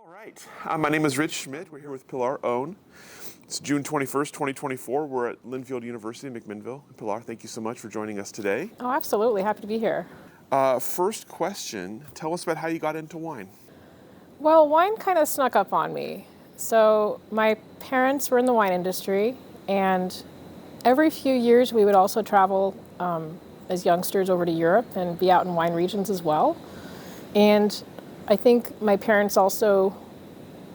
All right. My name is Rich Schmidt. We're here with Pilar Oun. It's June 21st, 2024. We're at Linfield University in McMinnville. Pilar, thank you so much for joining us today. Oh, absolutely. Happy to be here. First question, tell us about how you got into wine. Well, wine kind of snuck up on me. So my parents were in the wine industry, and every few years we would also travel as youngsters over to Europe and be out in wine regions as well. And I think my parents also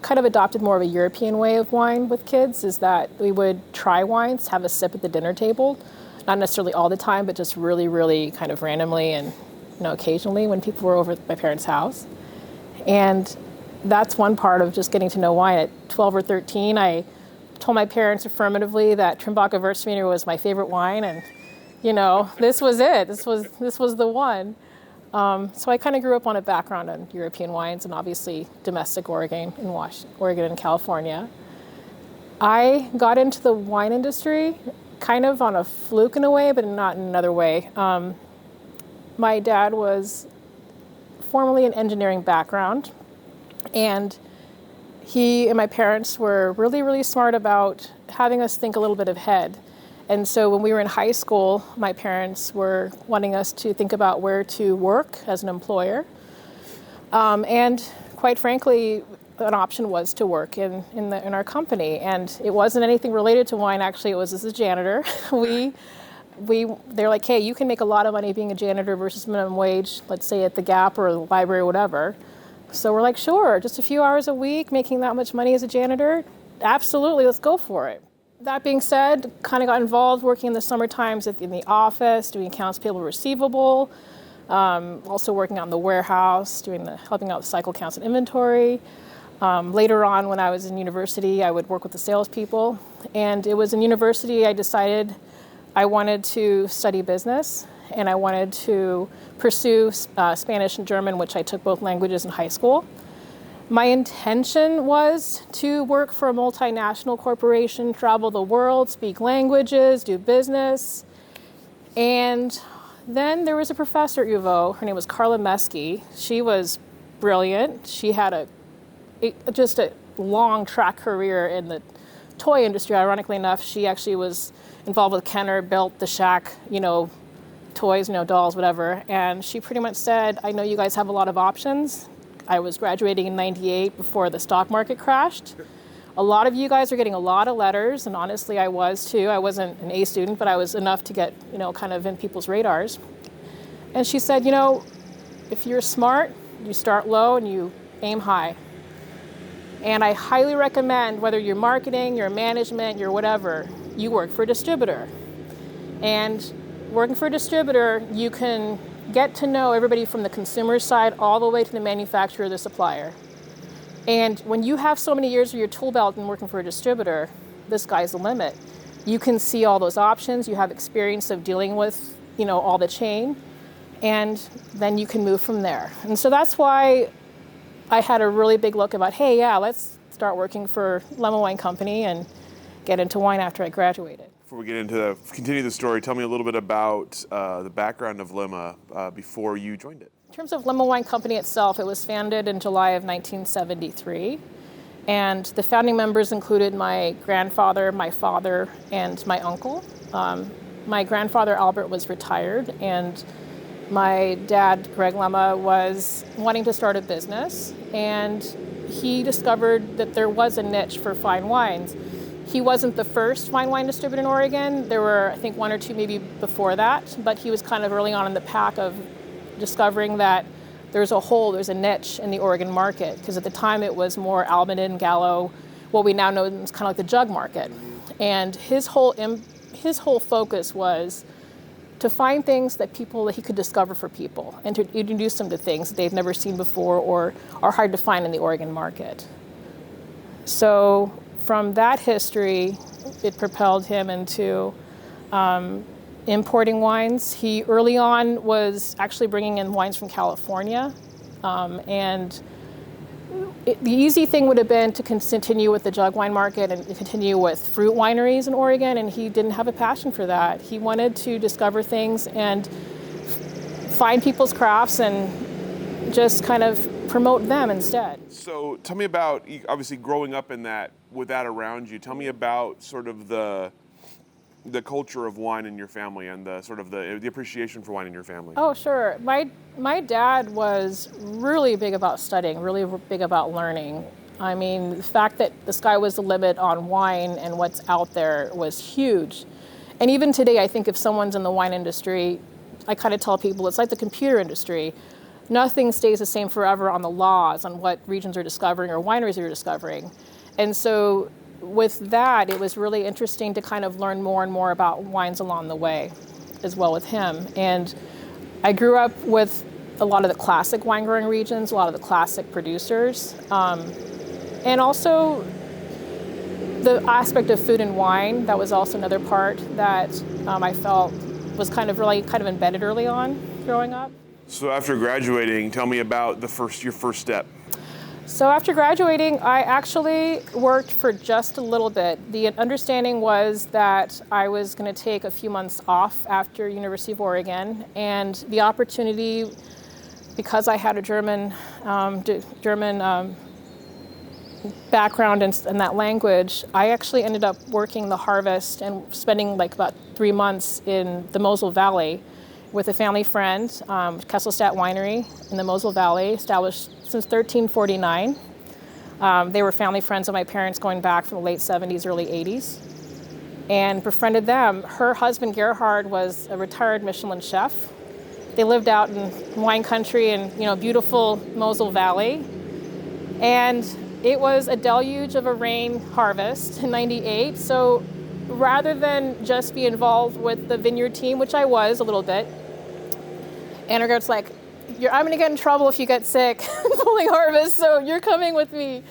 kind of adopted more of a European way of wine with kids, is that we would try wines, have a sip at the dinner table, not necessarily all the time, but just really, really kind of randomly and occasionally when people were over at my parents' house. And that's one part of just getting to know wine. At 12 or 13, I told my parents affirmatively that Trimbacher Gewürztraminer was my favorite wine, and this was it. This was the one. So I kind of grew up on a background on European wines and obviously domestic Oregon and California. I got into the wine industry kind of on a fluke in a way, but not in another way. My dad was formerly an engineering background, and he and my parents were really, really smart about having us think a little bit ahead. And so when we were in high school, my parents were wanting us to think about where to work as an employer. And quite frankly, an option was to work in our company. And it wasn't anything related to wine, actually. It was as a janitor. They're like, hey, you can make a lot of money being a janitor versus minimum wage, let's say at the Gap or the library or whatever. So we're like, sure, just a few hours a week, making that much money as a janitor? Absolutely, let's go for it. That being said, kind of got involved working in the summer times in the office, doing accounts payable receivable, also working out in the warehouse, helping out with cycle counts and inventory. Later on, when I was in university, I would work with the salespeople. And it was in university I decided I wanted to study business, and I wanted to pursue Spanish and German, which I took both languages in high school. My intention was to work for a multinational corporation, travel the world, speak languages, do business. And then there was a professor at UVO. Her name was Carla Mesky. She was brilliant. She had just a long track career in the toy industry. Ironically enough, she actually was involved with Kenner, built the Shack, toys, dolls, whatever. And she pretty much said, I know you guys have a lot of options. I was graduating in '98 before the stock market crashed. A lot of you guys are getting a lot of letters, and honestly, I was too. I wasn't an A student, but I was enough to get, kind of in people's radars. And she said, if you're smart, you start low and you aim high. And I highly recommend, whether you're marketing, you're management, you're whatever, you work for a distributor. And working for a distributor, you can get to know everybody from the consumer side all the way to the manufacturer, the supplier. And when you have so many years of your tool belt and working for a distributor, the sky's the limit. You can see all those options. You have experience of dealing with, all the chain, and then you can move from there. And so that's why I had a really big look about, hey, yeah, let's start working for Lemma Wine Company and get into wine after I graduated. Before we continue the story, tell me a little bit about the background of Lemma before you joined it. In terms of Lemma Wine Company itself, it was founded in July of 1973. And the founding members included my grandfather, my father, and my uncle. My grandfather, Albert, was retired, and my dad, Greg Lemma, was wanting to start a business. And he discovered that there was a niche for fine wines. He wasn't the first fine wine distributor in Oregon. There were, I think, one or two maybe before that, but he was kind of early on in the pack of discovering that there's a niche in the Oregon market, because at the time it was more Almaden, Gallo, what we now know is kind of like the jug market. And his whole focus was to find things that he could discover for people and to introduce them to things that they've never seen before or are hard to find in the Oregon market. So from that history, it propelled him into importing wines. He early on was actually bringing in wines from California. The easy thing would have been to continue with the jug wine market and continue with fruit wineries in Oregon, and he didn't have a passion for that. He wanted to discover things and find people's crafts and just kind of promote them instead. So tell me about, obviously growing up with that around you, tell me about sort of the culture of wine in your family and the sort of the appreciation for wine in your family. Oh, sure. My dad was really big about studying, really big about learning. I mean, the fact that the sky was the limit on wine and what's out there was huge. And even today, I think if someone's in the wine industry, I kind of tell people it's like the computer industry. Nothing stays the same forever on the laws, on what regions are discovering or wineries are discovering. And so with that, it was really interesting to kind of learn more and more about wines along the way as well with him. And I grew up with a lot of the classic wine growing regions, a lot of the classic producers, and also the aspect of food and wine. That was also another part that I felt was kind of embedded early on growing up. So after graduating, tell me about your first step. So after graduating, I actually worked for just a little bit. The understanding was that I was going to take a few months off after University of Oregon, and the opportunity, because I had a German background in that language, I actually ended up working the harvest and spending like about 3 months in the Mosel Valley with a family friend, Kesselstadt Winery in the Mosel Valley, established since 1349. They were family friends of my parents going back from the late 70s, early 80s, and befriended them. Her husband, Gerhard, was a retired Michelin chef. They lived out in wine country in beautiful Mosel Valley. And it was a deluge of a rain harvest in '98. So rather than just be involved with the vineyard team, which I was a little bit, and Gerhard's like, I'm going to get in trouble if you get sick pulling harvest, so you're coming with me.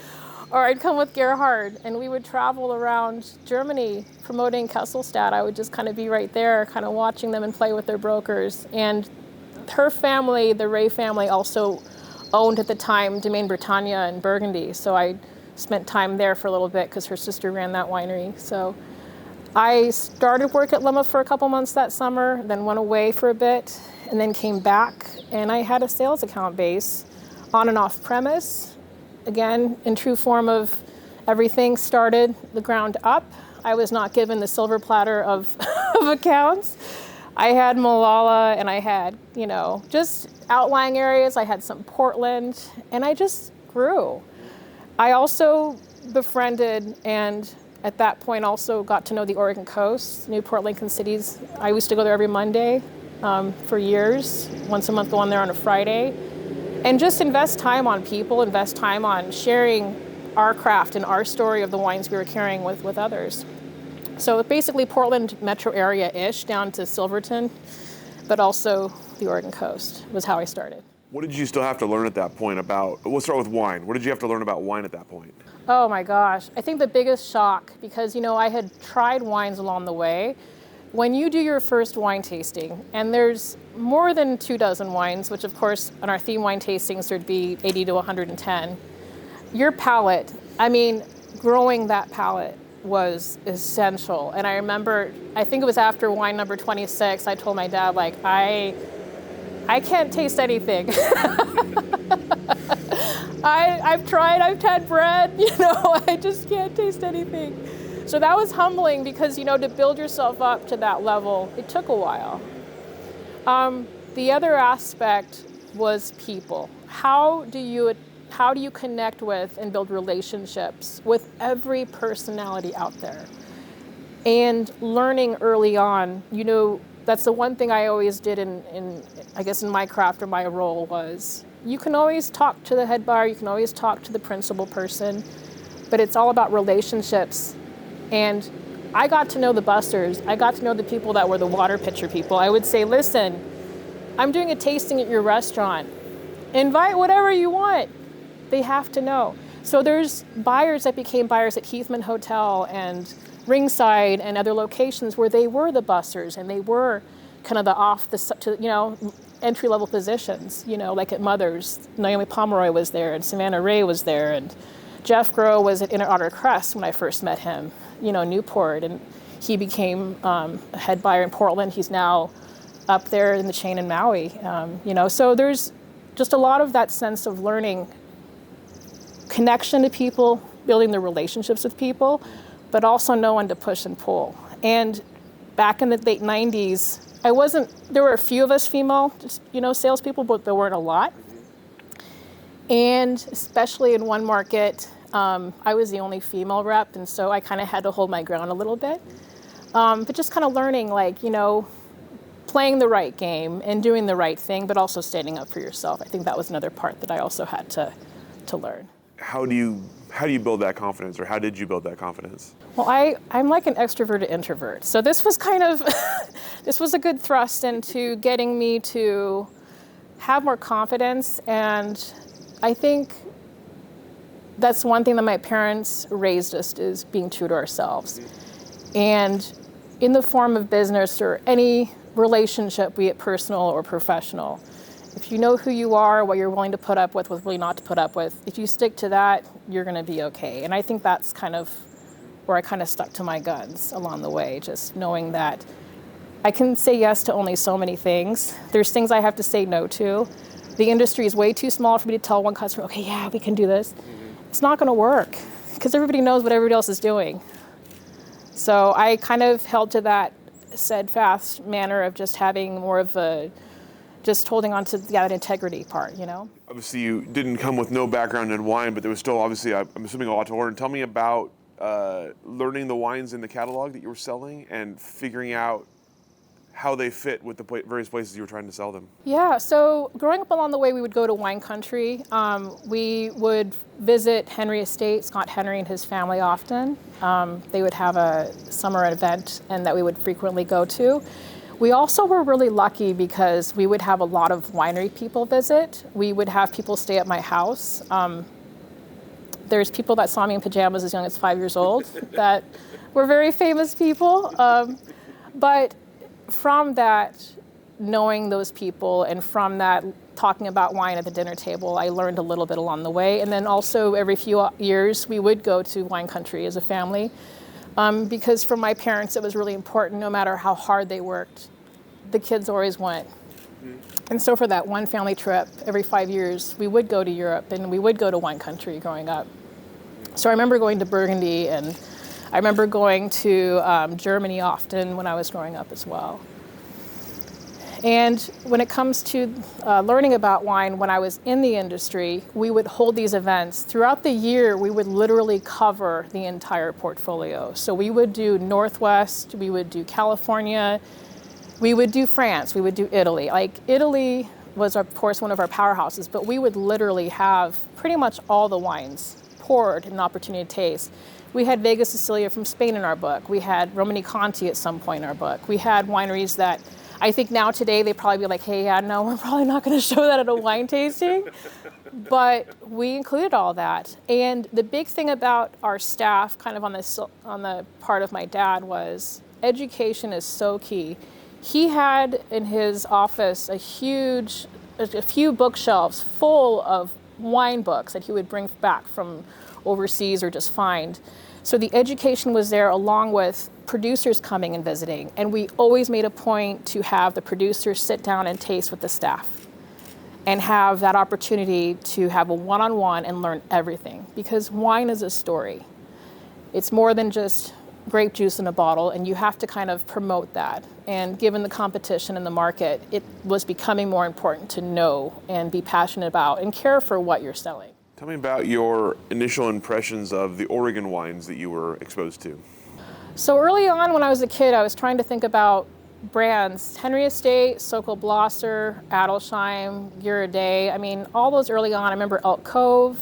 Or I'd come with Gerhard, and we would travel around Germany promoting Kesselstadt. I would just kind of be right there, kind of watching them and play with their brokers. And her family, the Ray family, also owned at the time Domaine Bretagne in Burgundy. So I spent time there for a little bit because her sister ran that winery. So I started work at Lemma for a couple months that summer, then went away for a bit, and then came back, and I had a sales account base on and off premise. Again, in true form of everything started the ground up. I was not given the silver platter of accounts. I had Malala, and I had, just outlying areas. I had some Portland, and I just grew. I also befriended and at that point also got to know the Oregon coast, Newport, Lincoln cities. I used to go there every Monday for years, once a month, go on there on a Friday, and just invest time on people, invest time on sharing our craft and our story of the wines we were carrying with others. So basically Portland metro area-ish down to Silverton, but also the Oregon coast was how I started. What did you still have to learn at that point about, we'll start with wine. What did you have to learn about wine at that point? Oh my gosh. I think the biggest shock, because I had tried wines along the way. When you do your first wine tasting, and there's more than 24 wines, which of course on our theme wine tastings there'd be 80 to 110, your palate, growing that palate was essential. And I remember, I think it was after wine number 26, I told my dad, I can't taste anything. I've tried, I've had bread, I just can't taste anything. So that was humbling because, to build yourself up to that level, it took a while. The other aspect was people. How do you connect with and build relationships with every personality out there? And learning early on, that's the one thing I always did in my craft or my role was, you can always talk to the head bar, you can always talk to the principal person, but it's all about relationships. And I got to know the busters. I got to know the people that were the water pitcher people. I would say, listen, I'm doing a tasting at your restaurant. Invite whatever you want. They have to know. So there's buyers that became buyers at Heathman Hotel and Ringside and other locations where they were the busters and they were kind of the entry-level positions, like at Mother's. Naomi Pomeroy was there and Savannah Ray was there and Jeff Groh was at Inner Otter Crest when I first met him, Newport, and he became a head buyer in Portland. He's now up there in the chain in Maui, So there's just a lot of that sense of learning connection to people, building the relationships with people, but also know when to push and pull. And back in the late 90s, there were a few of us female, salespeople, but there weren't a lot. And especially in one market, I was the only female rep, and so I kind of had to hold my ground a little bit. But just kind of learning, playing the right game and doing the right thing, but also standing up for yourself. I think that was another part that I also had to learn. How do you build that confidence, or how did you build that confidence? Well, I'm like an extroverted introvert. So this was kind of, this was a good thrust into getting me to have more confidence. And I think that's one thing that my parents raised us, is being true to ourselves. And in the form of business or any relationship, be it personal or professional, if you know who you are, what you're willing to put up with, what really not to put up with, if you stick to that, you're going to be okay. And I think that's kind of where I kind of stuck to my guns along the way, just knowing that I can say yes to only so many things. There's things I have to say no to. The industry is way too small for me to tell one customer, okay, yeah, we can do this. It's not going to work because everybody knows what everybody else is doing. So I kind of held to that steadfast manner of just having more of just holding on to that integrity part, Obviously, you didn't come with no background in wine, but there was still, obviously, I'm assuming, a lot to learn. Tell me about learning the wines in the catalog that you were selling and figuring out how they fit with the various places you were trying to sell them. Yeah, so growing up along the way, we would go to wine country. We would visit Henry Estate, Scott Henry and his family often. They would have a summer event and that we would frequently go to. We also were really lucky because we would have a lot of winery people visit. We would have people stay at my house. There's people that saw me in pajamas as young as 5 years old that were very famous people. But from that, knowing those people, and from that, talking about wine at the dinner table, I learned a little bit along the way. And then also every few years, we would go to wine country as a family. Because for my parents, it was really important, no matter how hard they worked, the kids always went. And so for that one family trip, every 5 years, we would go to Europe and we would go to wine country growing up. So I remember going to Burgundy, and I remember going to Germany often when I was growing up as well. And when it comes to learning about wine, when I was in the industry, we would hold these events. Throughout the year, we would literally cover the entire portfolio. So we would do Northwest, we would do California, we would do France, we would do Italy. Like, Italy was, of course, one of our powerhouses, but we would literally have pretty much all the wines poured and an opportunity to taste. We had Vega Sicilia from Spain in our book. We had Romani Conti at some point in our book. We had wineries that I think now today they'd probably be like, hey, yeah, no, we're probably not going to show that at a wine tasting. But we included all that. And the big thing about our staff, kind of on the part of my dad, was education is so key. He had in his office a few bookshelves full of wine books that he would bring back from overseas or just find. So the education was there, along with producers coming and visiting. And we always made a point to have the producers sit down and taste with the staff and have that opportunity to have a one-on-one and learn everything. Because wine is a story. It's more than just grape juice in a bottle, and you have to kind of promote that. And given the competition in the market, it was becoming more important to know and be passionate about and care for what you're selling. Tell me about your initial impressions of the Oregon wines that you were exposed to. So early on when I was a kid, I was trying to think about brands. Henry Estate, Sokol Blosser, Adelsheim, Ghirardelli. I mean, all those early on. I remember Elk Cove.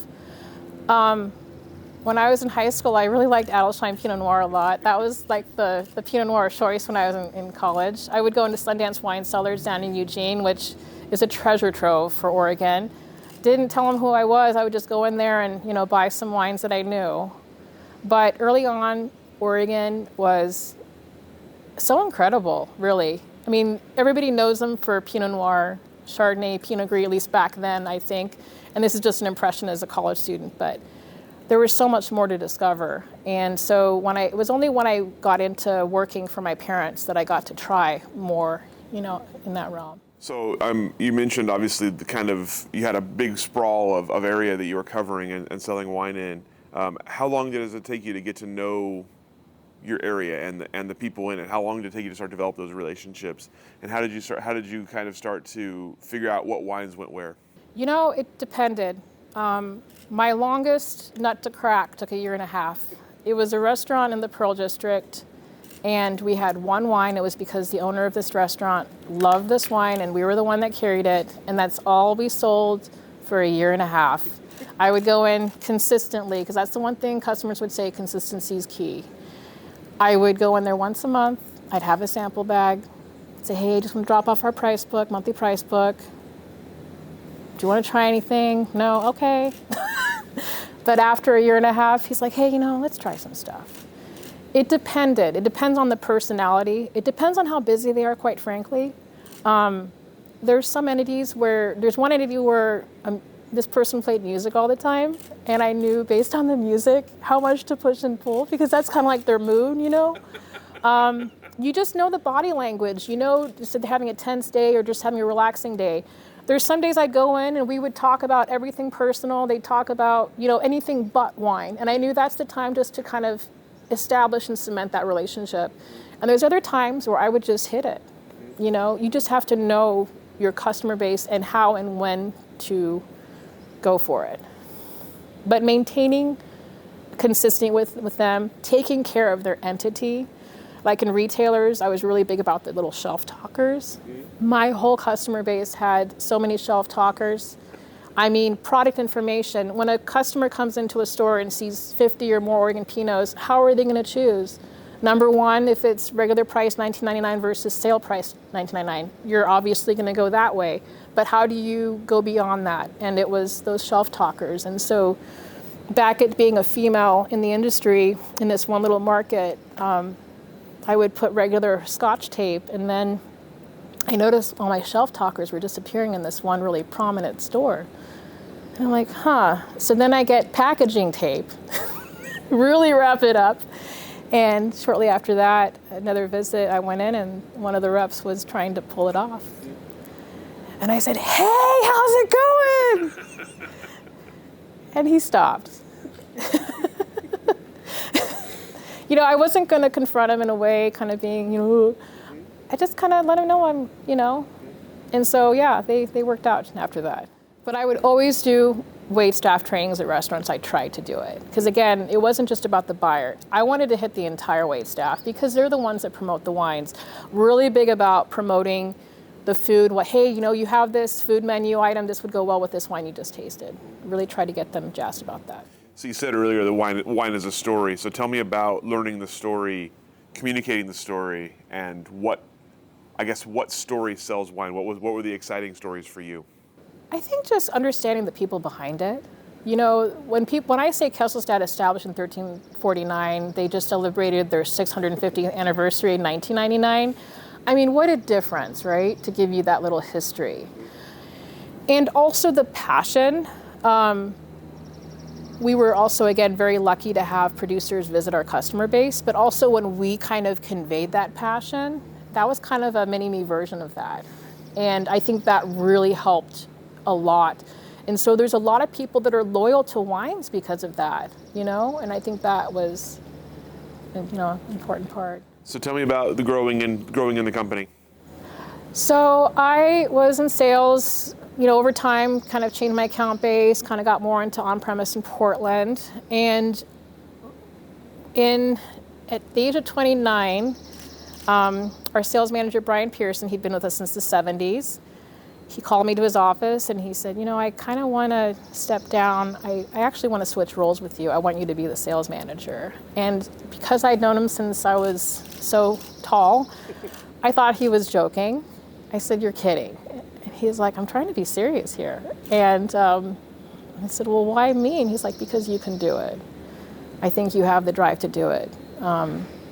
When I was in high school, I really liked Adelsheim Pinot Noir a lot. That was like the Pinot Noir choice when I was in college. I would go into Sundance Wine Cellars down in Eugene, which is a treasure trove for Oregon. Didn't tell them who I was. I would just go in there and buy some wines that I knew. But early on, Oregon was so incredible, really. I mean, everybody knows them for Pinot Noir, Chardonnay, Pinot Gris, at least back then, I think. And this is just an impression as a college student, but there was so much more to discover. And so it was only when I got into working for my parents that I got to try more, in that realm. So you mentioned obviously the kind of, you had a big sprawl of area that you were covering and selling wine in. How long does it take you to get to know your area and the people in it? How long did it take you to start develop those relationships? And how did you kind of start to figure out what wines went where? It depended. My longest nut to crack took 1.5 years. It was a restaurant in the Pearl District, and we had one wine. It was because the owner of this restaurant loved this wine, and we were the one that carried it, and that's all we sold for 1.5 years. I would go in consistently, because that's the one thing customers would say, consistency is key. I would go in there once a month. I'd have a sample bag, say, hey, just want to drop off our price book, monthly price book. Do you want to try anything? No? Okay. But after 1.5 years, he's like, hey, let's try some stuff. It depended. It depends on the personality. It depends on how busy they are, quite frankly. There's some entities where, there's one entity where this person played music all the time, and I knew based on the music how much to push and pull, because that's kind of like their mood, You just know the body language, just having a tense day or just having a relaxing day. There's some days I'd go in and we would talk about everything personal. They'd talk about, anything but wine. And I knew that's the time just to kind of establish and cement that relationship. And there's other times where I would just hit it. You just have to know your customer base and how and when to go for it. But maintaining consistent with them, taking care of their entity. Like in retailers, I was really big about the little shelf talkers. My whole customer base had so many shelf talkers. I mean, product information. When a customer comes into a store and sees 50 or more Oregon Pinots, how are they going to choose? Number one, if it's regular price $19.99 versus sale price $19.99, you're obviously going to go that way. But how do you go beyond that? And it was those shelf talkers. And so back at being a female in the industry, in this one little market, I would put regular Scotch tape, and then I noticed all my shelf talkers were disappearing in this one really prominent store. And I'm like, So then I get packaging tape, really wrap it up. And shortly after that, another visit, I went in and one of the reps was trying to pull it off. And I said, hey, how's it going? And he stopped. I wasn't going to confront him in a way, kind of being, I just kind of let him know And so, yeah, they worked out after that. But I would always do wait staff trainings at restaurants. I tried to do it. Because again, it wasn't just about the buyer. I wanted to hit the entire wait staff because they're the ones that promote the wines. Really big about promoting the food. Hey, you have this food menu item. This would go well with this wine you just tasted. Really try to get them jazzed about that. So you said earlier the wine is a story. So tell me about learning the story, communicating the story, and what story sells wine? What were the exciting stories for you? I think just understanding the people behind it. When I say Kesselstadt established in 1349, they just celebrated their 650th anniversary in 1999. I mean, what a difference, right? To give you that little history. And also the passion. We were also, again, very lucky to have producers visit our customer base, but also when we kind of conveyed that passion, that was kind of a mini-me version of that. And I think that really helped a lot. And so there's a lot of people that are loyal to wines because of that, and I think that was, an important part. So tell me about the growing in the company. So I was in sales, over time, kind of changed my account base, kind of got more into on-premise in Portland. And at the age of 29, our sales manager, Brian Pearson, he'd been with us since the 70s. He called me to his office and he said, I kind of want to step down. I actually want to switch roles with you. I want you to be the sales manager. And because I'd known him since I was so tall, I thought he was joking. I said, you're kidding. And he's like, I'm trying to be serious here. And I said, well, why me? And he's like, because you can do it. I think you have the drive to do it.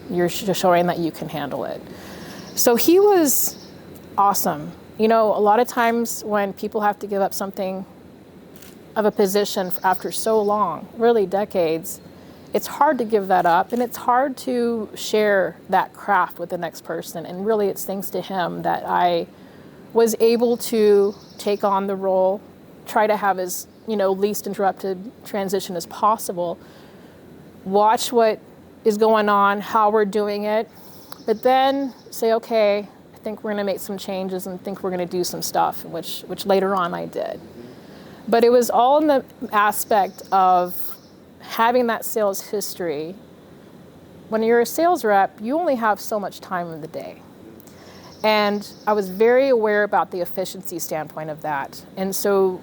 You're showing that you can handle it. So he was awesome. A lot of times when people have to give up something of a position after so long, really decades, it's hard to give that up, and it's hard to share that craft with the next person. And really, it's thanks to him that I was able to take on the role, try to have as, least interrupted transition as possible, watch what is going on, how we're doing it, but then say, okay, I think we're going to make some changes and think we're going to do some stuff, which later on I did. But it was all in the aspect of having that sales history. When you're a sales rep, you only have so much time in the day. And I was very aware about the efficiency standpoint of that. And so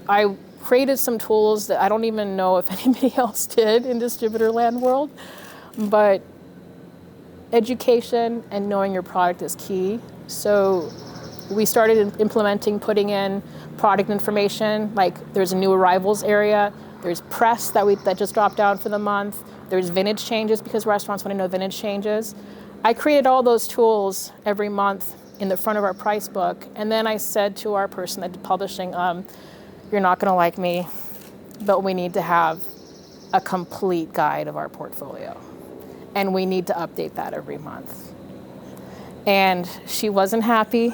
I created some tools that I don't even know if anybody else did in distributor land world, but education and knowing your product is key. So we started implementing, putting in product information, like there's a new arrivals area, there's press that just dropped down for the month, there's vintage changes because restaurants want to know vintage changes. I created all those tools every month in the front of our price book, and then I said to our person that did publishing, you're not going to like me, but we need to have a complete guide of our portfolio, and we need to update that every month. And she wasn't happy,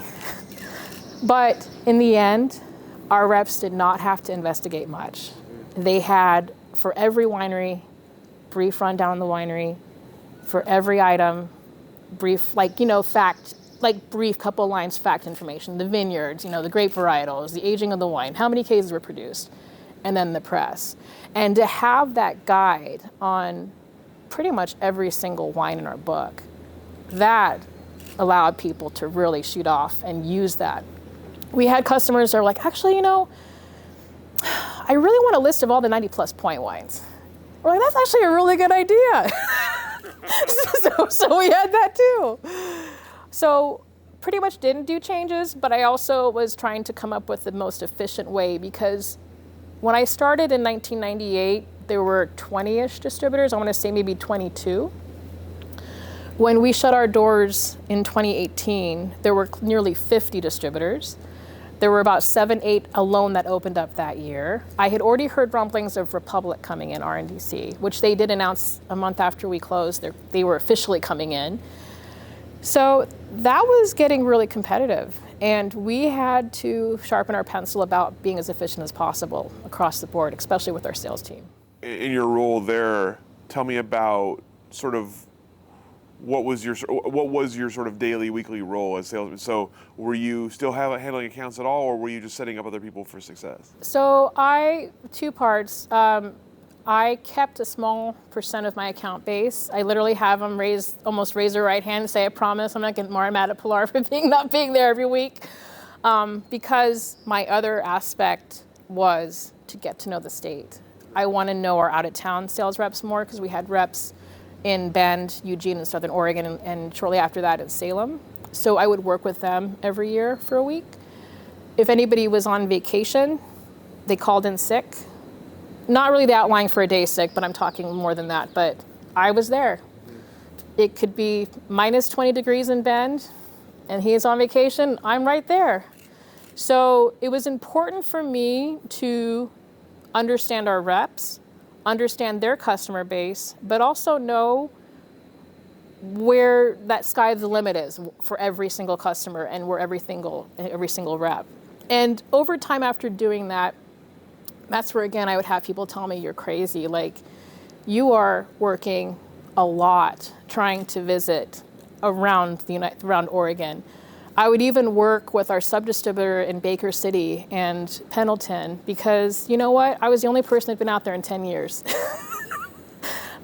but in the end, our reps did not have to investigate much. They had, for every winery, brief rundown on the winery, for every item, brief, brief couple lines fact information, the vineyards, the grape varietals, the aging of the wine, how many cases were produced, and then the press. And to have that guide on pretty much every single wine in our book, that allowed people to really shoot off and use that. We had customers that are like, actually, I really want a list of all the 90 plus point wines. We're like, that's actually a really good idea. so we had that too. So pretty much didn't do changes, but I also was trying to come up with the most efficient way, because when I started in 1998, there were 20-ish distributors. I want to say maybe 22. When we shut our doors in 2018, there were nearly 50 distributors. There were about 7, 8 alone that opened up that year. I had already heard rumblings of Republic coming in, RNDC, which they did announce a month after we closed. They were officially coming in. So that was getting really competitive, and we had to sharpen our pencil about being as efficient as possible across the board, especially with our sales team. In your role there, tell me about sort of what was your sort of daily, weekly role as salesman? So were you still handling accounts at all, or were you just setting up other people for success? So two parts. I kept a small percent of my account base. I literally have them almost raise their right hand and say, I promise I'm not getting more mad at Pilar for not being there every week. Because my other aspect was to get to know the state. I want to know our out-of-town sales reps more, because we had reps in Bend, Eugene, and Southern Oregon, and shortly after that in Salem. So I would work with them every year for a week. If anybody was on vacation, they called in sick. Not really the outlying for a day sick, but I'm talking more than that. But I was there. It could be minus 20 degrees in Bend, and he is on vacation. I'm right there. So it was important for me to understand our reps, understand their customer base, but also know where that sky the limit is for every single customer and where every single rep. And over time after doing that, that's where, again, I would have people tell me, you're crazy. Like, you are working a lot trying to visit around Oregon. I would even work with our sub-distributor in Baker City and Pendleton, because you know what? I was the only person that'd been out there in 10 years.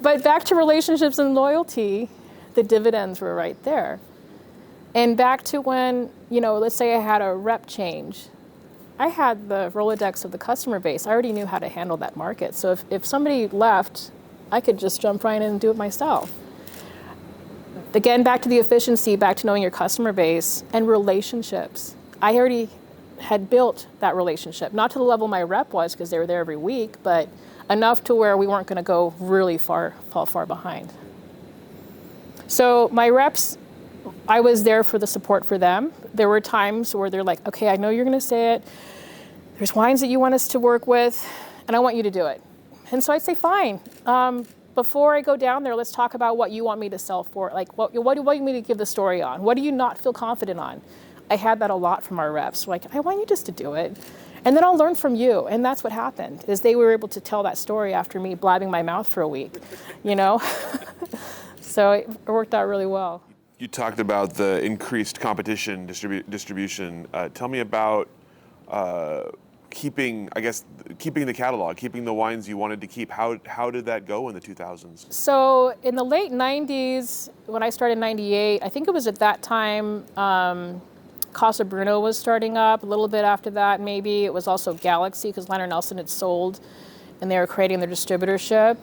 But back to relationships and loyalty, the dividends were right there. And back to when, let's say I had a rep change. I had the Rolodex of the customer base. I already knew how to handle that market. So if somebody left, I could just jump right in and do it myself. Again, back to the efficiency, back to knowing your customer base and relationships. I already had built that relationship, not to the level my rep was, because they were there every week, but enough to where we weren't going to go really fall far behind. So my reps, I was there for the support for them. There were times where they're like, okay, I know you're going to say it. There's wines that you want us to work with, and I want you to do it. And so I'd say, fine. Before I go down there, let's talk about what you want me to sell for. Like, what do you want me to give the story on? What do you not feel confident on? I had that a lot from our reps. Like, I want you just to do it. And then I'll learn from you. And that's what happened, is they were able to tell that story after me blabbing my mouth for a week, you know? So it worked out really well. You talked about the increased competition distribution. Tell me about keeping the catalog, keeping the wines you wanted to keep. How did that go in the 2000s? So in the late 90s, when I started in 98, I think it was at that time, Casa Bruno was starting up. A little bit after that, maybe. It was also Galaxy, because Leonard Nelson had sold, and they were creating their distributorship.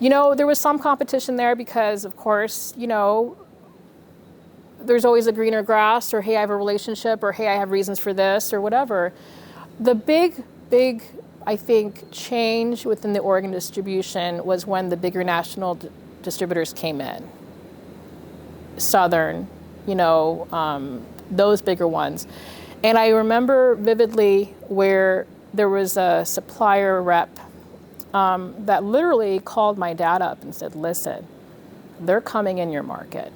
You know, there was some competition there because, of course, you know, there's always a greener grass, or hey, I have a relationship, or hey, I have reasons for this, or whatever. The big, I think, change within the Oregon distribution was when the bigger national distributors came in. Southern, you know, those bigger ones. And I remember vividly where there was a supplier rep that literally called my dad up and said, listen, they're coming in your market.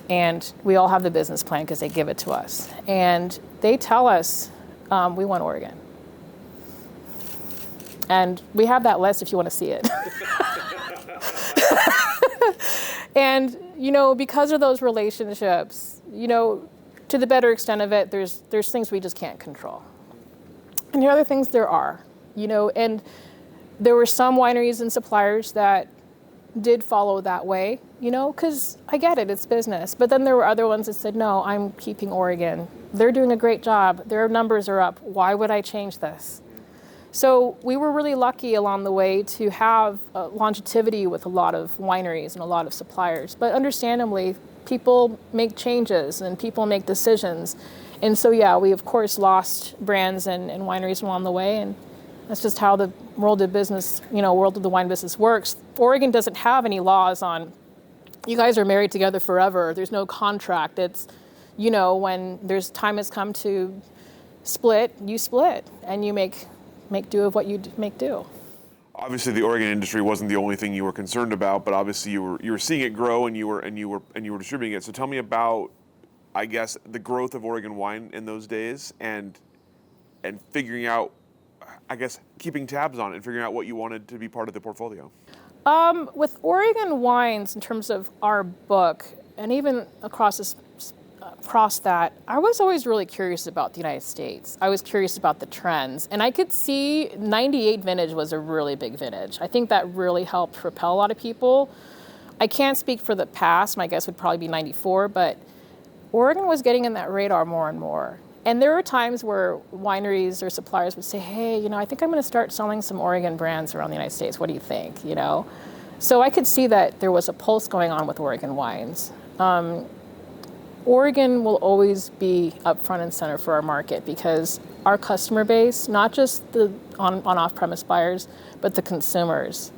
And we all have the business plan because they give it to us. And they tell us, we want Oregon. And we have that list if you want to see it. And, you know, because of those relationships, you know, to the better extent of it, there's things we just can't control. And the other things there are, you know, and there were some wineries and suppliers that did follow that way, you know, because I get it, it's business. But then there were other ones that said, no, I'm keeping Oregon. They're doing a great job. Their numbers are up. Why would I change this? So we were really lucky along the way to have longevity with a lot of wineries and a lot of suppliers. But understandably, people make changes and people make decisions. And so, yeah, we of course lost brands and wineries along the way. And that's just how the world of business, you know, world of the wine business works. Oregon doesn't have any laws on, you guys are married together forever. There's no contract. It's, you know, when there's time has come to split, you split and you make do of what you make do. Obviously, the Oregon industry wasn't the only thing you were concerned about, but obviously you were seeing it grow and you were distributing it. So tell me about, I guess, the growth of Oregon wine in those days and figuring out, I guess, keeping tabs on it and figuring out what you wanted to be part of the portfolio. With Oregon wines, in terms of our book, and even across that, I was always really curious about the United States. I was curious about the trends. And I could see 98 vintage was a really big vintage. I think that really helped propel a lot of people. I can't speak for the past. My guess would probably be 94, but Oregon was getting in that radar more and more. And there were times where wineries or suppliers would say, hey, you know, I think I'm going to start selling some Oregon brands around the United States. What do you think, you know? So I could see that there was a pulse going on with Oregon wines. Oregon will always be up front and center for our market because our customer base, not just the on-off-premise buyers, but the consumers.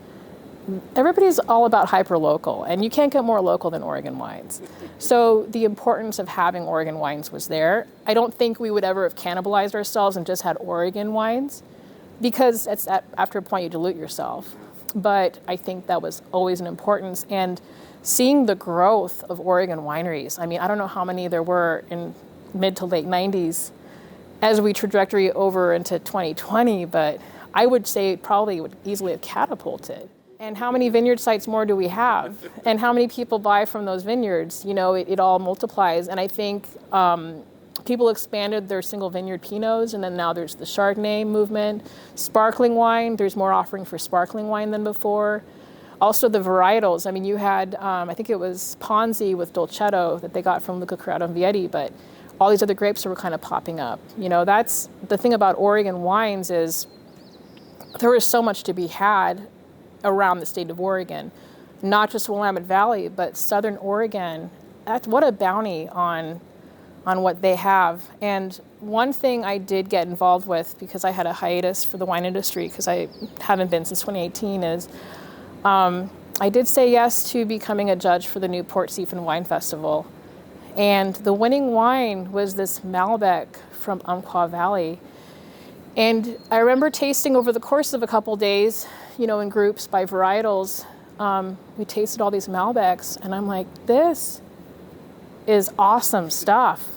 Everybody's all about hyper-local, and you can't get more local than Oregon wines. So the importance of having Oregon wines was there. I don't think we would ever have cannibalized ourselves and just had Oregon wines because after a point you dilute yourself. But I think that was always an importance. And seeing the growth of Oregon wineries, I mean, I don't know how many there were in mid to late 90s as we trajectory over into 2020, but I would say it probably would easily have catapulted. And how many vineyard sites more do we have? And how many people buy from those vineyards? You know, it all multiplies. And I think people expanded their single vineyard Pinots, and then now there's the Chardonnay movement. Sparkling wine, there's more offering for sparkling wine than before. Also the varietals. I mean, you had, I think it was Ponzi with Dolcetto that they got from Luca Corrado and Vietti, but all these other grapes were kind of popping up. You know, that's the thing about Oregon wines is there was so much to be had around the state of Oregon, not just Willamette Valley, but Southern Oregon. That's what a bounty on what they have. And one thing I did get involved with, because I had a hiatus for the wine industry, because I haven't been since 2018, is I did say yes to becoming a judge for the new Port Seafen Wine Festival. And the winning wine was this Malbec from Umpqua Valley. And I remember tasting over the course of a couple days, you know, in groups by varietals, we tasted all these Malbecs, and I'm like, this is awesome stuff.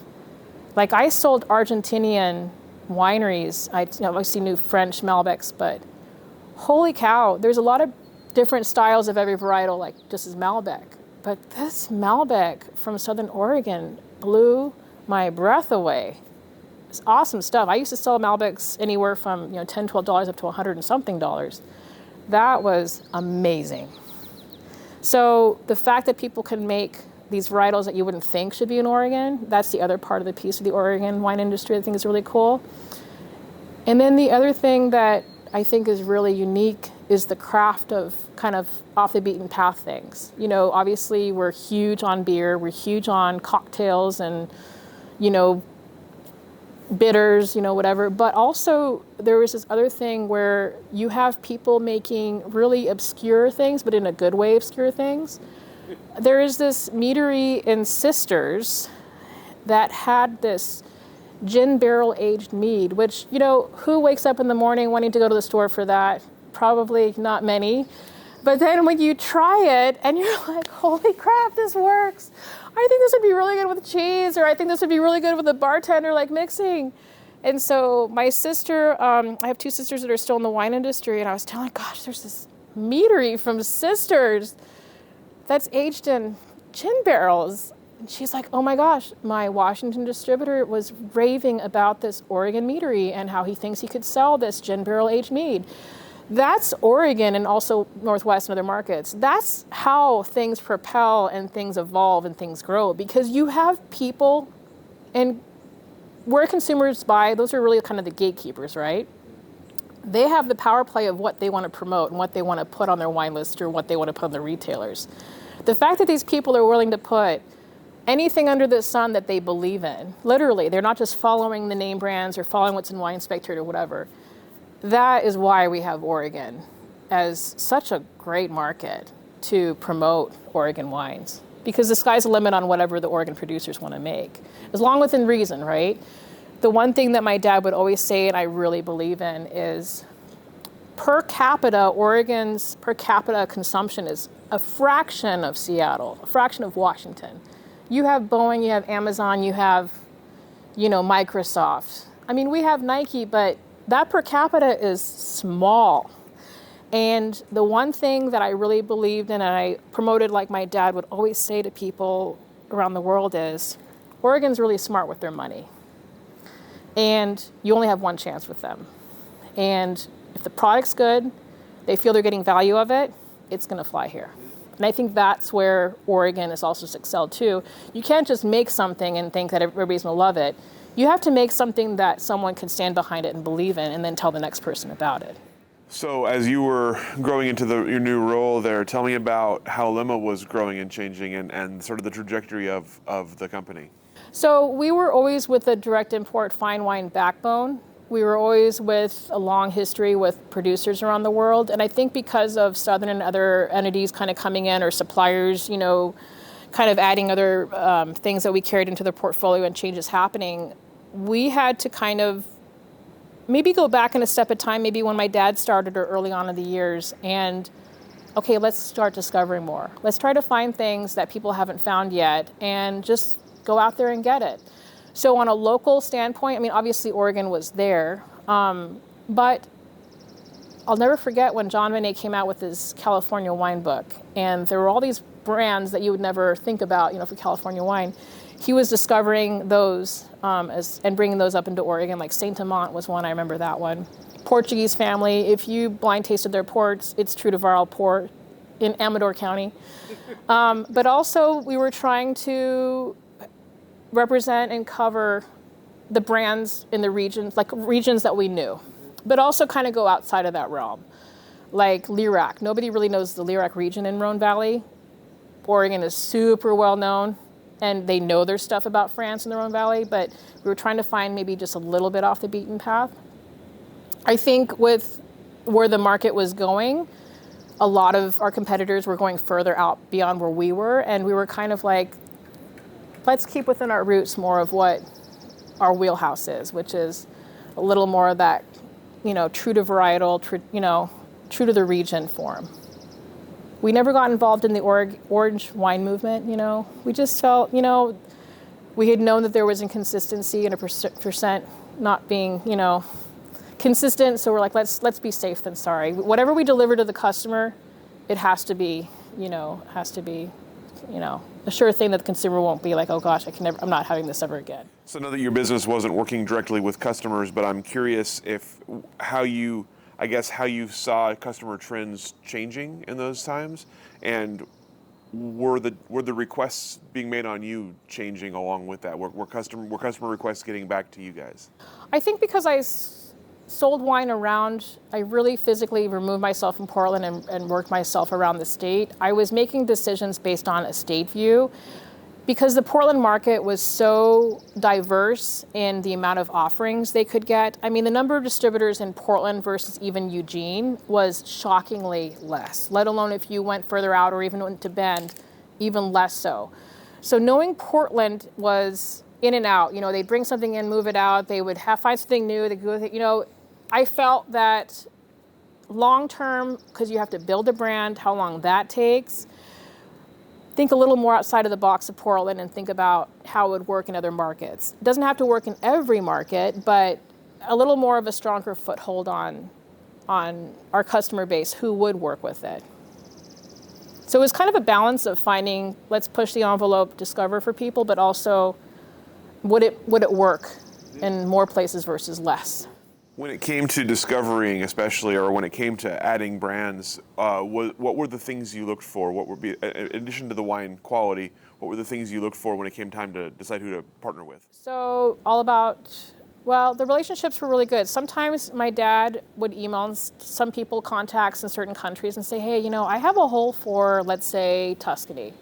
Like I sold Argentinian wineries. I obviously knew French Malbecs, but holy cow, there's a lot of different styles of every varietal, like just as Malbec. But this Malbec from Southern Oregon blew my breath away. It's awesome stuff. I used to sell Malbecs anywhere from $10, $12 up to $100 and something dollars. That was amazing. So the fact that people can make these varietals that you wouldn't think should be in Oregon, that's the other part of the piece of the Oregon wine industry I think is really cool. And then the other thing that I think is really unique is the craft of kind of off the beaten path things. Obviously we're huge on beer, we're huge on cocktails and, bitters, whatever. But also there was this other thing where you have people making really obscure things, but in a good way obscure things. There is this meadery in Sisters that had this gin barrel aged mead, which, who wakes up in the morning wanting to go to the store for that? Probably not many. But then when you try it and you're like, holy crap, this works. I think this would be really good with cheese, or I think this would be really good with a bartender like mixing. And so my sister, I have two sisters that are still in the wine industry, and I was telling, gosh, there's this meadery from Sisters that's aged in gin barrels. And she's like, oh my gosh, my Washington distributor was raving about this Oregon meadery and how he thinks he could sell this gin barrel aged mead. That's Oregon and also Northwest and other markets. That's how things propel and things evolve and things grow, because you have people, and where consumers buy, those are really kind of the gatekeepers, right? They have the power play of what they want to promote and what they want to put on their wine list or what they want to put on their retailers. The fact that these people are willing to put anything under the sun that they believe in, literally, they're not just following the name brands or following what's in Wine Spectator or whatever. That is why we have Oregon as such a great market to promote Oregon wines, because the sky's the limit on whatever the Oregon producers want to make, as long within reason, right? The one thing that my dad would always say, and I really believe in, is per capita, Oregon's per capita consumption is a fraction of Seattle, a fraction of Washington. You have Boeing, you have Amazon, you have, Microsoft. I mean, we have Nike, but that per capita is small. And the one thing that I really believed in and I promoted, like my dad would always say to people around the world, is Oregon's really smart with their money. And you only have one chance with them. And if the product's good, they feel they're getting value of it, it's going to fly here. And I think that's where Oregon has also excelled too. You can't just make something and think that everybody's going to love it. You have to make something that someone can stand behind it and believe in, and then tell the next person about it. So as you were growing into your new role there, tell me about how Lemma was growing and changing and sort of the trajectory of the company. So we were always with a direct import fine wine backbone. We were always with a long history with producers around the world. And I think because of Southern and other entities kind of coming in, or suppliers, kind of adding other things that we carried into the portfolio and changes happening, we had to kind of maybe go back in a step at time, maybe when my dad started or early on in the years, and okay, let's start discovering more. Let's try to find things that people haven't found yet and just go out there and get it. So on a local standpoint, I mean, obviously Oregon was there, but I'll never forget when John Vinet came out with his California wine book, and there were all these brands that you would never think about, for California wine. He was discovering those and bringing those up into Oregon, like Saint Amant was one, I remember that one. Portuguese family, if you blind tasted their ports, it's true to Varl Port in Amador County. But also we were trying to represent and cover the brands in the regions, like regions that we knew, but also kind of go outside of that realm. Like Lirac, nobody really knows the Lirac region in Rhone Valley. Oregon is super well known, and they know their stuff about France in the Rhone Valley, but we were trying to find maybe just a little bit off the beaten path. I think with where the market was going, a lot of our competitors were going further out beyond where we were, and we were kind of like, let's keep within our roots more of what our wheelhouse is, which is a little more of that, true to varietal, true to the region form. We never got involved in the orange wine movement, We just felt, We had known that there was inconsistency and a percent not being, consistent. So we're like, let's be safe than sorry. Whatever we deliver to the customer, it has to be, a sure thing that the consumer won't be like, oh gosh, I'm not having this ever again. So now that your business wasn't working directly with customers, but I'm curious how you saw customer trends changing in those times, and were the requests being made on you changing along with that? Were customer requests getting back to you guys? I think because I sold wine around, I really physically removed myself from Portland and worked myself around the state. I was making decisions based on a state view because the Portland market was so diverse in the amount of offerings they could get. I mean, the number of distributors in Portland versus even Eugene was shockingly less, let alone if you went further out or even went to Bend, even less so. So knowing Portland was in and out, they'd bring something in, move it out, they would find something new, they go with it, I felt that long term, because you have to build a brand, how long that takes, think a little more outside of the box of Portland and think about how it would work in other markets. It doesn't have to work in every market, but a little more of a stronger foothold on our customer base who would work with it. So it was kind of a balance of finding, let's push the envelope, discover for people, but also would it work in more places versus less? When it came to discovering, especially, or when it came to adding brands, what were the things you looked for? What would be, in addition to the wine quality, what were the things you looked for when it came time to decide who to partner with? So the relationships were really good. Sometimes my dad would email some people, contacts in certain countries, and say, hey, I have a hole for, let's say, Tuscany.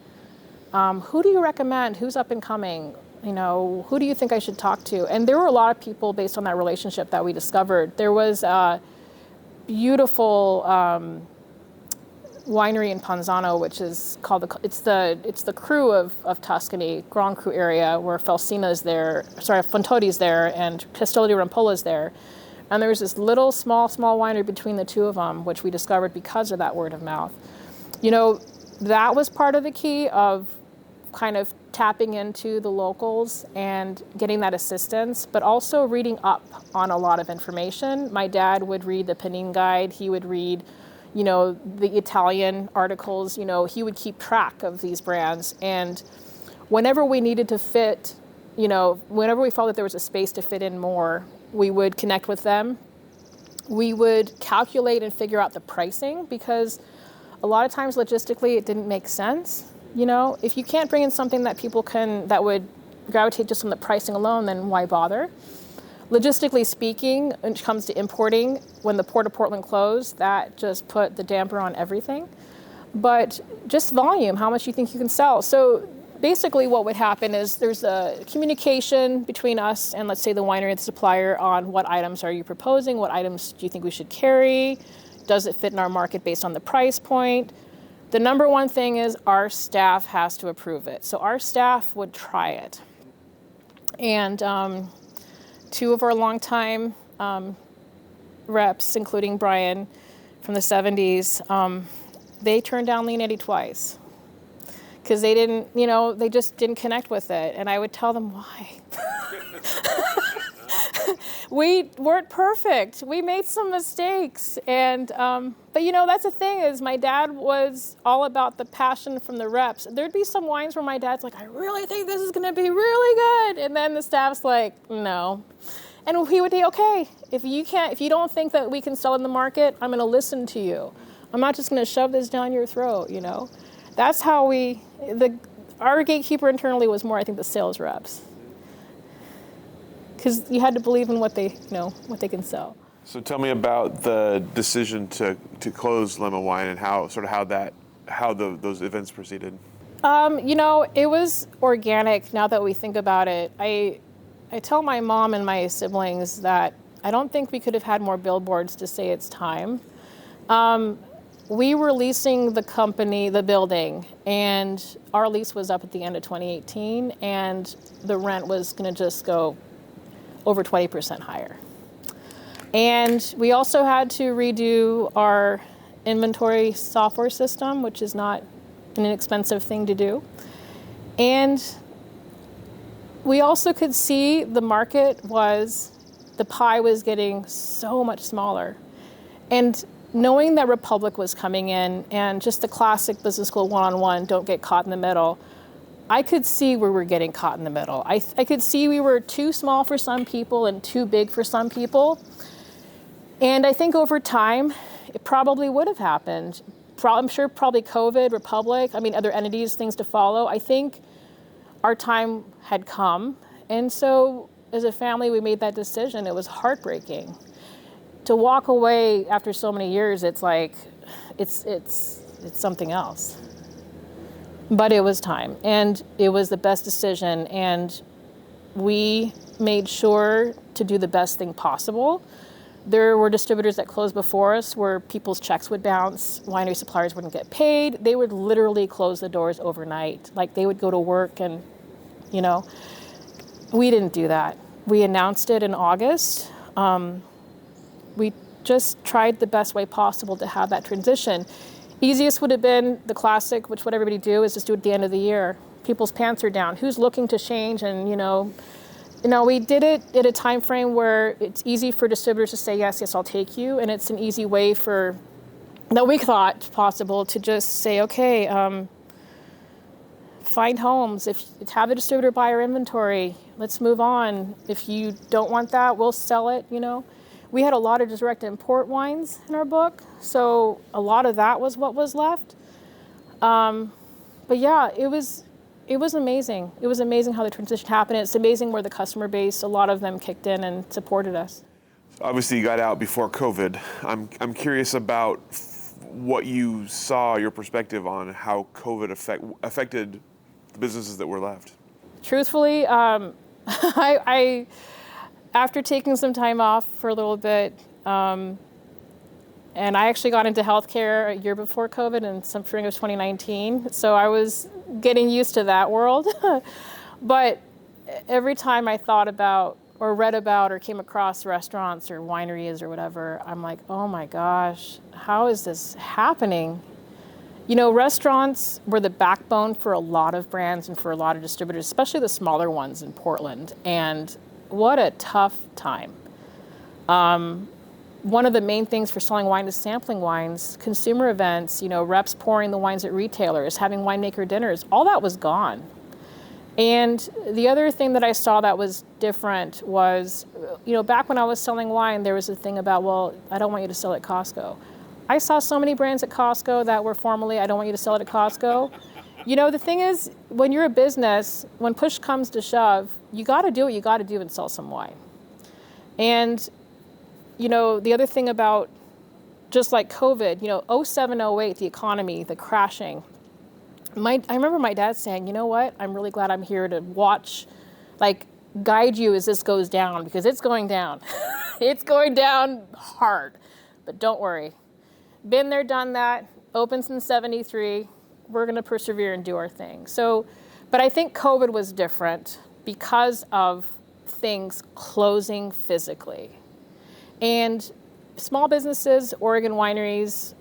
Who do you recommend? Who's up and coming? Who do you think I should talk to? And there were a lot of people based on that relationship that we discovered. There was a beautiful winery in Panzano, which is called it's the Cru of Tuscany, Grand Cru area, where Fontotti's there, and Castello di Rampolla's there. And there was this little small winery between the two of them, which we discovered because of that word of mouth. That was part of the key of kind of tapping into the locals and getting that assistance, but also reading up on a lot of information. My dad would read the Panine Guide. He would read, the Italian articles. He would keep track of these brands. And whenever we needed to fit, whenever we felt that there was a space to fit in more, we would connect with them. We would calculate and figure out the pricing, because a lot of times logistically it didn't make sense. If you can't bring in something that people that would gravitate just from the pricing alone, then why bother? Logistically speaking, when it comes to importing, when the Port of Portland closed, that just put the damper on everything. But just volume, how much you think you can sell. So basically what would happen is there's a communication between us and, let's say, the winery and the supplier on what items are you proposing, what items do you think we should carry, does it fit in our market based on the price point. The number one thing is our staff has to approve it. So our staff would try it. And two of our longtime reps, including Brian from the 70s, they turned down Lean 80 twice because they didn't, they just didn't connect with it. And I would tell them why. We weren't perfect. We made some mistakes. And, but that's the thing is my dad was all about the passion from the reps. There'd be some wines where my dad's like, I really think this is going to be really good. And then the staff's like, no. And he would say, okay, if you don't think that we can sell in the market, I'm going to listen to you. I'm not just going to shove this down your throat, That's how our gatekeeper internally was more, I think, the sales reps. Because you had to believe in what they can sell. So tell me about the decision to close Lemma Wine and how those events proceeded. It was organic. Now that we think about it, I tell my mom and my siblings that I don't think we could have had more billboards to say it's time. We were leasing the building, and our lease was up at the end of 2018, and the rent was going to just go over 20% higher. And we also had to redo our inventory software system, which is not an inexpensive thing to do. And we also could see the pie was getting so much smaller. And knowing that Republic was coming in and just the classic business school one-on-one, don't get caught in the middle, I could see where we're getting caught in the middle. I could see we were too small for some people and too big for some people. And I think over time, it probably would have happened. I'm sure probably COVID, Republic, other entities, things to follow. I think our time had come. And so as a family, we made that decision. It was heartbreaking. To walk away after so many years, it's like, it's something else. But it was time, and it was the best decision, and we made sure to do the best thing possible. There were distributors that closed before us where people's checks would bounce, winery suppliers wouldn't get paid. They would literally close the doors overnight. Like they would go to work and, we didn't do that. We announced it in August. We just tried the best way possible to have that transition. Easiest would have been the classic, which what everybody do is just do it at the end of the year. People's pants are down. Who's looking to change? And we did it at a time frame where it's easy for distributors to say, yes, I'll take you. And it's an easy way that we thought possible to just say, okay, find homes. Have the distributor buy our inventory. Let's move on. If you don't want that, we'll sell it, We had a lot of direct import wines in our book, so a lot of that was what was left. But yeah, it was amazing. It was amazing how the transition happened. It's amazing where the customer base, a lot of them kicked in and supported us. Obviously, you got out before COVID. I'm curious about what you saw, your perspective on how COVID affected the businesses that were left. Truthfully, I after taking some time off for a little bit, and I actually got into healthcare a year before COVID in spring of 2019, so I was getting used to that world. But every time I thought about or read about or came across restaurants or wineries or whatever, I'm like, oh my gosh, how is this happening? Restaurants were the backbone for a lot of brands and for a lot of distributors, especially the smaller ones in Portland. And what a tough time. One of the main things for selling wine is sampling wines, consumer events, reps pouring the wines at retailers, having winemaker dinners, all that was gone. And the other thing that I saw that was different was, back when I was selling wine, there was a thing about, well, I don't want you to sell at Costco. I saw so many brands at Costco that were formerly, I don't want you to sell it at Costco. The thing is, when you're a business, when push comes to shove, you got to do what you got to do and sell some wine. And, the other thing about just like COVID, 07, 08, the economy, the crashing. I remember my dad saying, you know what, I'm really glad I'm here to watch, guide you as this goes down, because it's going down. It's going down hard, but don't worry. Been there, done that, opened in 73. We're going to persevere and do our thing. So, but I think COVID was different because of things closing physically. And small businesses, Oregon wineries,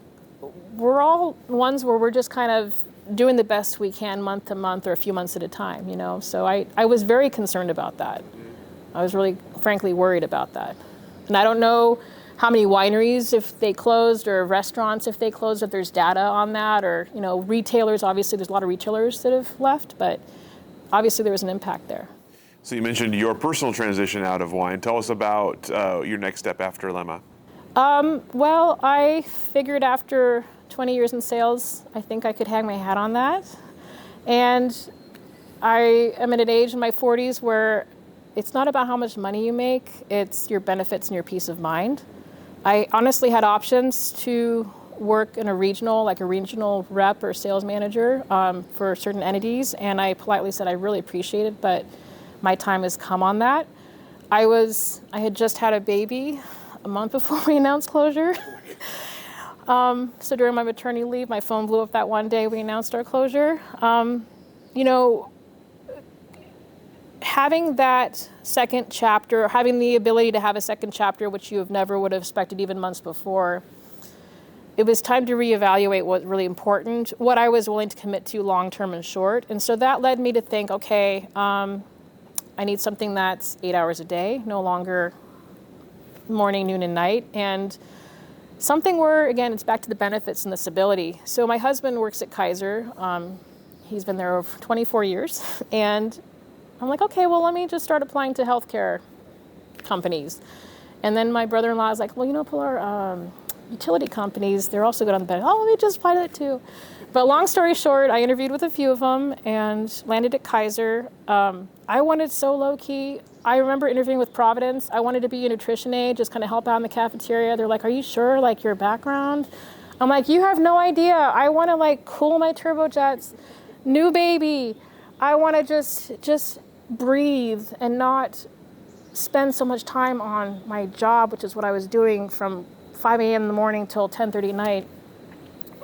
we're all ones where we're just kind of doing the best we can month to month or a few months at a time, So I was very concerned about that. I was really, frankly, worried about that. And I don't know how many wineries if they closed or restaurants if they closed, if there's data on that, or retailers. Obviously there's a lot of retailers that have left, but obviously there was an impact there. So you mentioned your personal transition out of wine. Tell us about your next step after Lemma. Well, I figured after 20 years in sales, I think I could hang my hat on that. And I am at an age in my 40s where it's not about how much money you make, it's your benefits and your peace of mind. I honestly had options to work in a regional rep or sales manager for certain entities, and I politely said I really appreciate it, but my time has come on that. I had just had a baby a month before we announced closure. So during my maternity leave, my phone blew up that one day we announced our closure. Having that second chapter, having the ability to have a second chapter, which you never would have expected even months before, it was time to reevaluate what's really important, what I was willing to commit to long-term and short. And so that led me to think, okay, I need something that's 8 hours a day, no longer morning, noon, and night. And something where, again, it's back to the benefits and the stability. So my husband works at Kaiser. He's been there over 24 years. And I'm like, okay, well, let me just start applying to healthcare companies. And then my brother-in-law is like, well, you know, Pilar, utility companies, they're also good on the benefits. Oh, let me just apply that too. But long story short, I interviewed with a few of them and landed at Kaiser. I wanted so low-key. I remember interviewing with Providence. I wanted to be a nutrition aide, just kind of help out in the cafeteria. They're like, are you sure, like, your background? I'm like, you have no idea. I want to, like, cool my turbojets. New baby. I want to just breathe and not spend so much time on my job, which is what I was doing from 5 a.m. in the morning till 10:30 at night.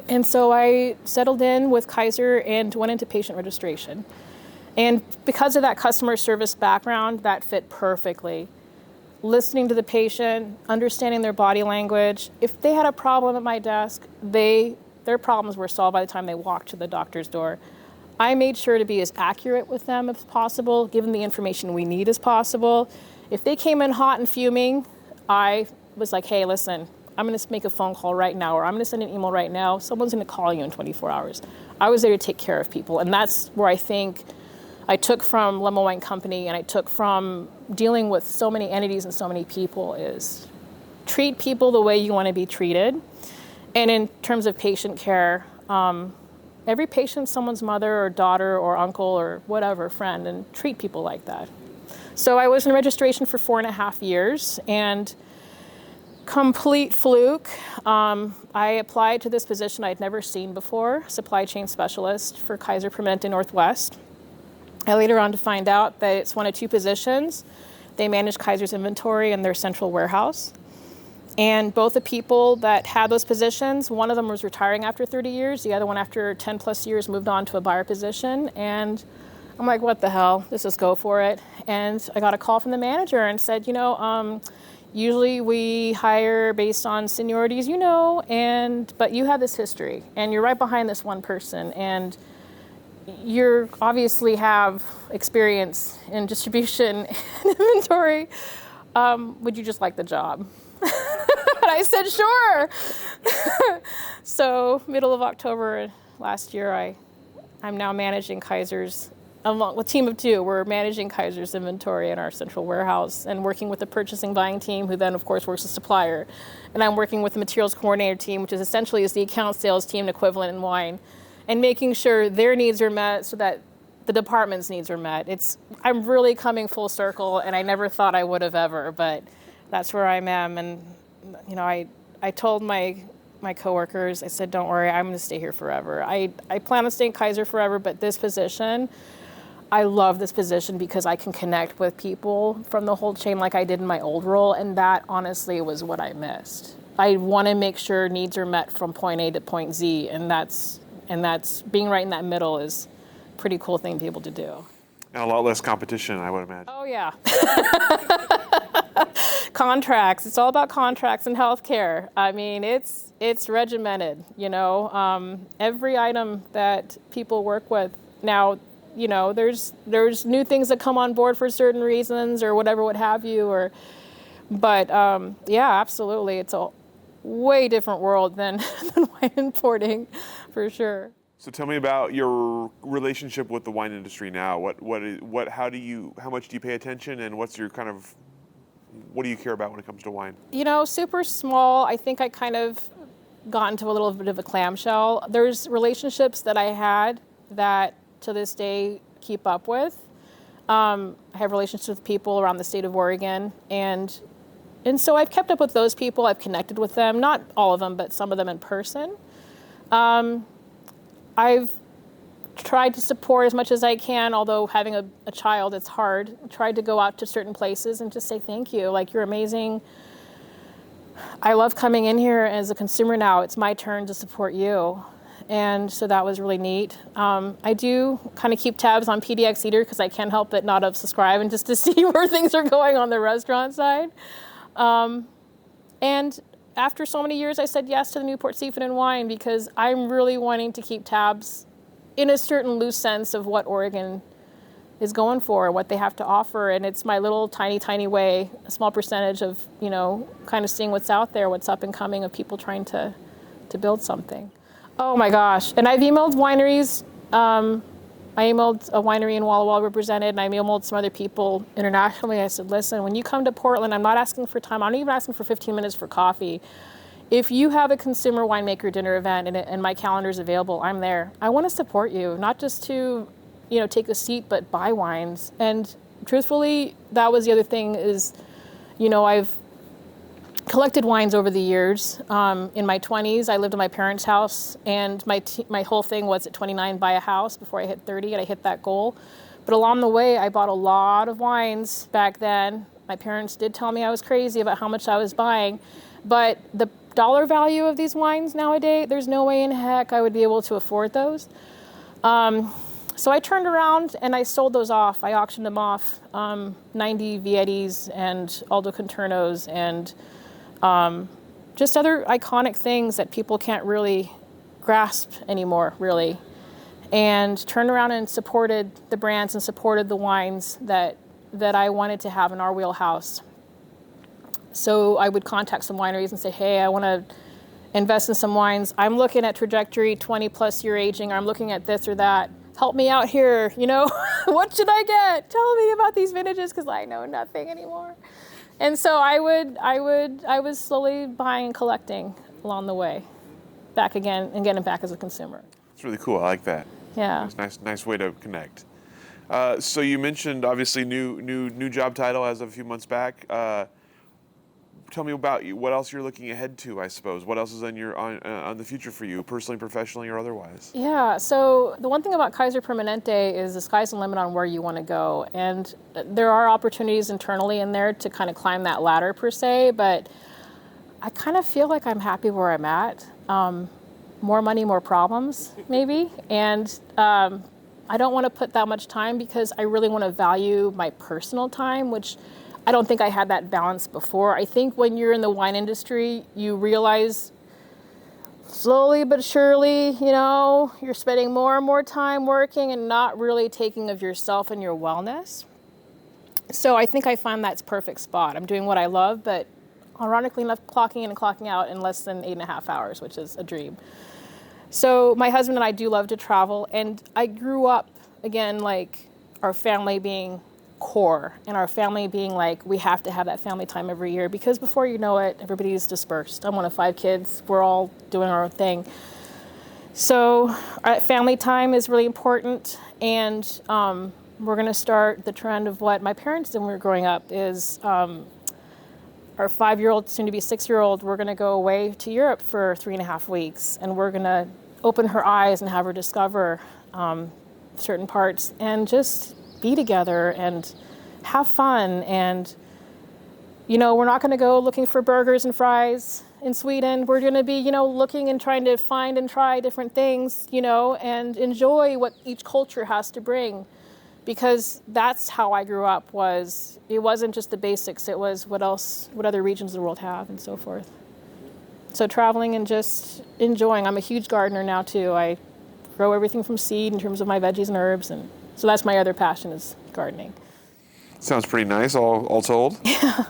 And so I settled in with Kaiser and went into patient registration. And because of that customer service background, that fit perfectly. Listening to the patient, understanding their body language. If they had a problem at my desk, their problems were solved by the time they walked to the doctor's door. I made sure to be as accurate with them as possible, give them the information we need as possible. If they came in hot and fuming, I was like, hey, listen, I'm going to make a phone call right now, or I'm going to send an email right now. Someone's going to call you in 24 hours. I was there to take care of people. And that's where I think I took from Lemma Wine Company and I took from dealing with so many entities and so many people is treat people the way you want to be treated. And in terms of patient care, every patient's someone's mother or daughter or uncle or whatever, friend, and treat people like that. So I was in registration for 4.5 years, and complete fluke. I applied to this position I'd never seen before, supply chain specialist for Kaiser Permanente Northwest. I later on to find out that it's one of two positions. They manage Kaiser's inventory in their central warehouse. And both the people that had those positions, one of them was retiring after 30 years, the other one after 10 plus years moved on to a buyer position. And I'm like, what the hell, let's just go for it. And I got a call from the manager and said, you know, usually we hire based on seniorities, you know, but you have this history and you're right behind this one person and you obviously have experience in distribution and inventory. Would you just like the job? And I said, sure. So middle of October last year, I'm now managing Kaiser's, along with a team of two, we're managing Kaiser's inventory in our central warehouse and working with the purchasing buying team, who then of course works as a supplier. And I'm working with the materials coordinator team, which is essentially the account sales team equivalent in wine, and making sure their needs are met so that the department's needs are met. I'm really coming full circle, and I never thought I would have ever, but that's where I am. And you know, I told my coworkers, I said, don't worry, I'm going to stay here forever. I plan on staying Kaiser forever, but this position, I love this position because I can connect with people from the whole chain like I did in my old role, and that honestly was what I missed. I want to make sure needs are met from point A to point Z, and that's being right in that middle is a pretty cool thing to be able to do. And a lot less competition, I would imagine. Oh yeah. Contracts. It's all about contracts in healthcare. I mean, it's regimented, you know. Every item that people work with now, you know, there's new things that come on board for certain reasons or whatever, what have you. But yeah, absolutely. It's a way different world than wine importing, for sure. So tell me about your relationship with the wine industry now. How much do you pay attention, and what do you care about when it comes to wine? You know, super small. I think I kind of got into a little bit of a clamshell. There's relationships that I had that to this day keep up with. I have relationships with people around the state of Oregon, and so I've kept up with those people. I've connected with them, not all of them, but some of them in person. I've tried to support as much as I can, although having a child, it's hard. Tried to go out to certain places and just say thank you. Like, you're amazing. I love coming in here as a consumer now. It's my turn to support you. And so that was really neat. I do kind of keep tabs on PDX Eater because I can't help but not subscribe and just to see where things are going on the restaurant side. And after so many years, I said yes to the Newport Seafood and Wine because I'm really wanting to keep tabs in a certain loose sense of what Oregon is going for, what they have to offer. And it's my little tiny way, a small percentage of, kind of seeing what's out there, what's up and coming, of people trying to build something. Oh my gosh. And I've emailed wineries. I emailed a winery in Walla Walla represented, and I emailed some other people internationally. I said, listen, when you come to Portland, I'm not asking for time. I'm not even asking for 15 minutes for coffee. If you have a consumer winemaker dinner event and my calendar's available, I'm there. I want to support you, not just to, take a seat, but buy wines. And truthfully, that was the other thing is, I've collected wines over the years. In my 20s, I lived in my parents' house, and my whole thing was at 29, buy a house before I hit 30, and I hit that goal. But along the way, I bought a lot of wines back then. My parents did tell me I was crazy about how much I was buying, but the dollar value of these wines nowadays, there's no way in heck I would be able to afford those. So I turned around and I sold those off. I auctioned them off, 90 Viettis and Aldo Conternos and just other iconic things that people can't really grasp anymore, really. And turned around and supported the brands and supported the wines that I wanted to have in our wheelhouse. So I would contact some wineries and say, hey, I want to invest in some wines. I'm looking at trajectory, 20 plus year aging. I'm looking at this or that. Help me out here, what should I get? Tell me about these vintages, because I know nothing anymore. And so I was slowly buying and collecting along the way, back again and getting back as a consumer. It's really cool. I like that. Yeah. It's nice way to connect. So you mentioned obviously new job title as of a few months back. Tell me about you. What else you're looking ahead to, I suppose. What else is on the future for you, personally, professionally, or otherwise? Yeah, so the one thing about Kaiser Permanente is the sky's the limit on where you want to go. And there are opportunities internally in there to kind of climb that ladder per se, but I kind of feel like I'm happy where I'm at. More money, more problems, maybe. And I don't want to put that much time because I really want to value my personal time, which I don't think I had that balance before. I think when you're in the wine industry, you realize slowly but surely, you're spending more and more time working and not really taking of yourself and your wellness. So I think I find that's perfect spot. I'm doing what I love, but ironically enough, clocking in and clocking out in less than 8.5 hours, which is a dream. So my husband and I do love to travel, and I grew up, again, like our family being core and our family being like, we have to have that family time every year, because before you know it, everybody's dispersed. I'm one of 5 kids. We're all doing our own thing. So family time is really important, and we're going to start the trend of what my parents did when we were growing up is our 5-year-old, soon to be 6-year-old, we're going to go away to Europe for 3.5 weeks, and we're going to open her eyes and have her discover certain parts and just be together and have fun. And, we're not going to go looking for burgers and fries in Sweden. We're going to be, looking and trying to find and try different things, and enjoy what each culture has to bring. Because that's how I grew up, it wasn't just the basics, it was what other regions of the world have and so forth. So traveling and just enjoying. I'm a huge gardener now too. I grow everything from seed in terms of my veggies and herbs, and so that's my other passion is gardening. Sounds pretty nice, all told. Yeah.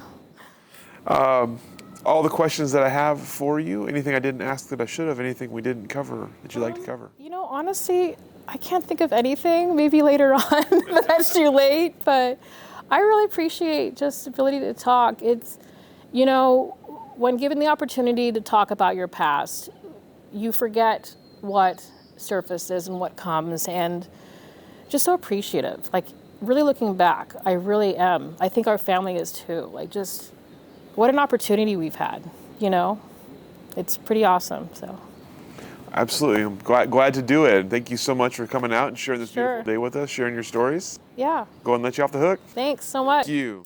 All the questions that I have for you, anything I didn't ask that I should have, anything we didn't cover that you'd like to cover? Honestly, I can't think of anything, maybe later on, but that's too late. But I really appreciate just the ability to talk. It's, when given the opportunity to talk about your past, you forget what surfaces and what comes, and just so appreciative. Like, really looking back, I really am. I think our family is too. Like, just what an opportunity we've had, It's pretty awesome, so. Absolutely. I'm glad to do it. Thank you so much for coming out and sharing this beautiful day with us, sharing your stories. Yeah. Go and let you off the hook. Thanks so much. Thank you.